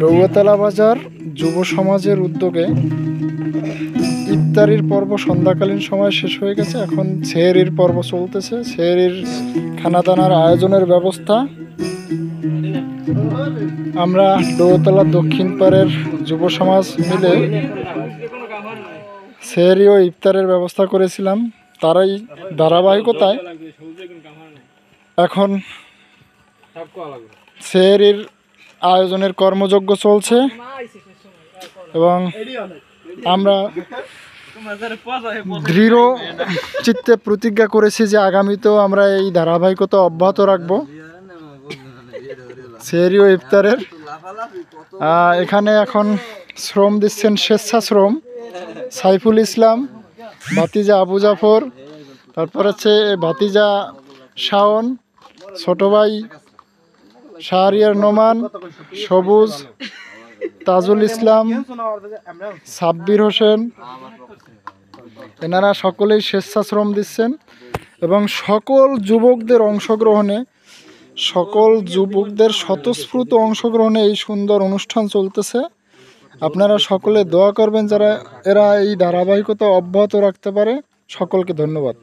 ডৌগাতলা বাজার যুব সমাজের উদ্যোগে ইফতারির পর্ব সন্ধ্যাকালীন সময় শেষ হয়ে গেছে। এখন সেহরির পর্ব চলতেছে। সেহরির খানাদানার আয়োজনের ব্যবস্থা আমরা ডৌগাতলা দক্ষিণ পাড়ের যুব সমাজ মিলে সেহরি ও ইফতারের ব্যবস্থা করেছিলাম। তারাই ধারাবাহিকতায় এখন সেহরির আয়োজনের কর্মযজ্ঞ চলছে এবং আমরা দৃঢ় চিত্তে প্রতিজ্ঞা করেছি যে আগামীতেও আমরা এই ধারাবাহিকতা অব্যাহত রাখব সেহরি ও ইফতারের। এখানে এখন শ্রম দিচ্ছেন স্বেচ্ছাশ্রম সাইফুল ইসলাম, ভাতিজা আবু জাফর, তারপর হচ্ছে ভাতিজা শাওন, ছোট ভাই শাহরিয়ার নোমান, সবুজ, তাজুল ইসলাম, সাব্বির হোসেন, এনারা সকলেই স্বেচ্ছাশ্রম দিচ্ছেন এবং সকল যুবকদের অংশগ্রহণে, সকল যুবকদের স্বতঃস্ফূর্ত অংশগ্রহণে এই সুন্দর অনুষ্ঠান চলতেছে। আপনারা সকলে দোয়া করবেন যারা এরা এই ধারাবাহিকতা অব্যাহত রাখতে পারে। সকলকে ধন্যবাদ।